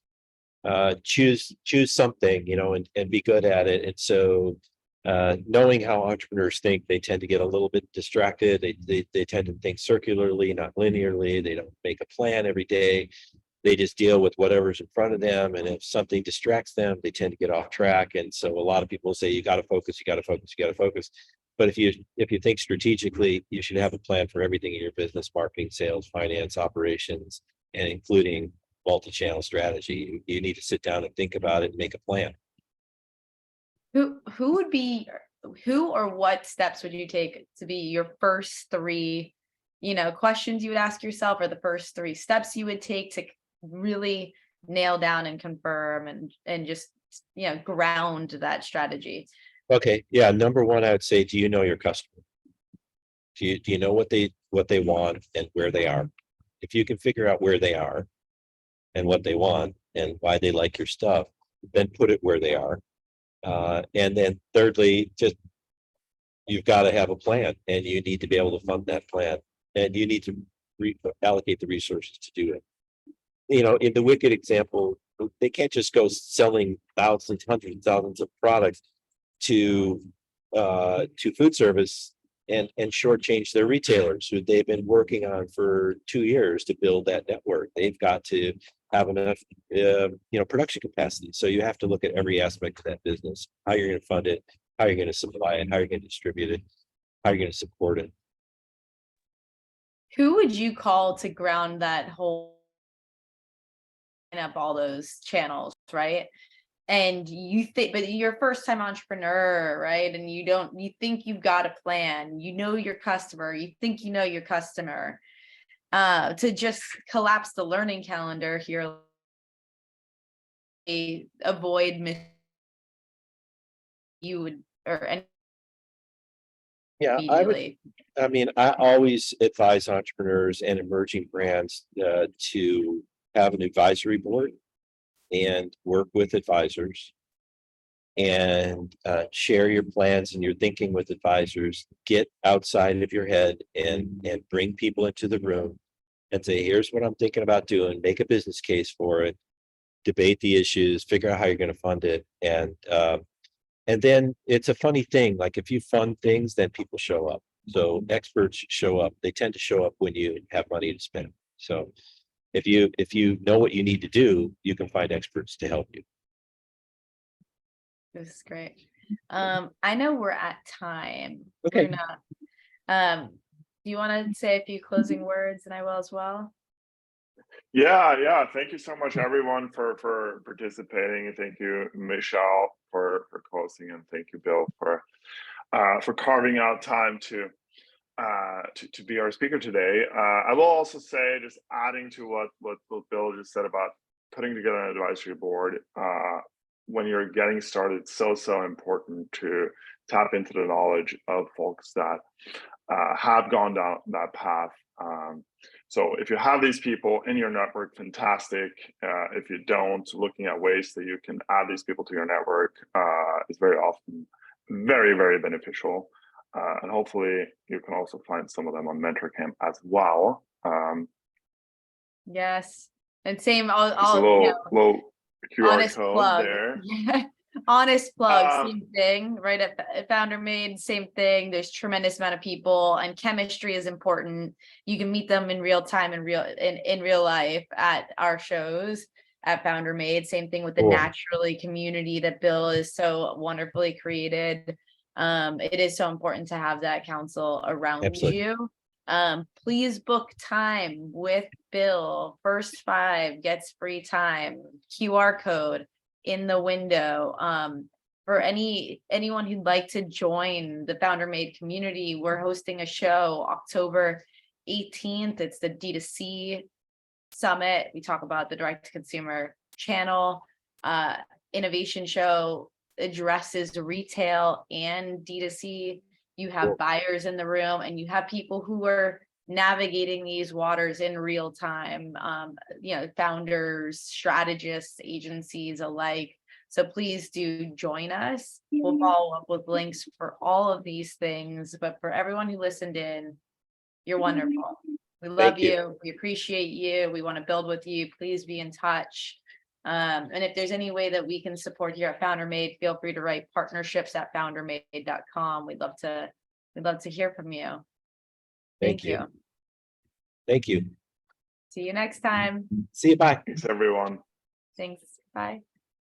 Choose something, and be good at it. And so knowing how entrepreneurs think, they tend to get a little bit distracted. They tend to think circularly, not linearly. They don't make a plan every day. They just deal with whatever's in front of them. And if something distracts them, they tend to get off track. And so a lot of people say, you got to focus. But if you think strategically, you should have a plan for everything in your business: marketing, sales, finance, operations, and including multi-channel strategy. You need to sit down and think about it and make a plan. Who or what steps would you take to be your first three, questions you would ask yourself, or the first three steps you would take to really nail down and confirm and just, ground that strategy? Okay. Yeah. Number one, I would say, do you know your customer? Do you know what they want and where they are? If you can figure out where they are and what they want and why they like your stuff, then put it where they are. And then thirdly, just you've got to have a plan, and you need to be able to fund that plan, and you need to allocate the resources to do it. In the Wicked example, they can't just go selling thousands, hundreds of thousands of products to food service and shortchange their retailers who they've been working on for 2 years to build that network. They've got to have enough production capacity. So you have to look at every aspect of that business: how you're going to fund it, how you're going to supply it, how you're going to distribute it, how you're going to support it. Who would you call to ground that whole up all those channels, right? And you think, but you're a first time entrepreneur, right? And you think you've got a plan, your customer, you think your customer, to just collapse the learning calendar here, avoid you would, or any. Yeah, immediately. I mean, I always advise entrepreneurs and emerging brands to have an advisory board and work with advisors and share your plans and your thinking with advisors. Get outside of your head and bring people into the room and say, here's what I'm thinking about doing, make a business case for it, debate the issues, figure out how you're going to fund it. And then it's a funny thing, like if you fund things, then people show up. So experts show up. They tend to show up when you have money to spend. So if you know what you need to do, you can find experts to help you. This is great. I know we're at time. Okay. We're not. Do you want to say a few closing words, and I will as well? Yeah. Thank you so much, everyone, for participating. Thank you, Michelle, for closing, and thank you, Bill, for carving out time to be our speaker today. I will also say, just adding to what Bill just said about putting together an advisory board. When you're getting started, it's so important to tap into the knowledge of folks that have gone down that path. So if you have these people in your network, fantastic. If you don't, looking at ways that you can add these people to your network is very often very beneficial. And hopefully you can also find some of them on Mentorcam as well. Yes, and same. Just a I'll little QR honest code plug. there. Yeah. Honest plug, same thing, right? At FounderMade, same thing. There's tremendous amount of people, and chemistry is important. You can meet them in real time and in real life at our shows at FounderMade. Same thing with the Naturally community that Bill is so wonderfully created. It is so important to have that council around you. Please book time with Bill. First 5 gets free time. QR code in the window. For anyone who'd like to join the FounderMade community, we're hosting a show October 18th. It's the D2C Summit. We talk about the direct to consumer channel. Innovation show addresses retail and D2C. You have buyers in the room, and you have people who are navigating these waters in real time, founders, strategists, agencies alike. So please do join us. We'll follow up with links for all of these things, but for everyone who listened in, you're wonderful. We love you. We appreciate you. We want to build with you. Please be in touch. And if there's any way that we can support here at FounderMade, feel free to write partnerships@foundermade.com. We'd love to hear from you. Thank you. Thank you. See you next time. See you. Bye. Thanks, everyone. Thanks. Bye.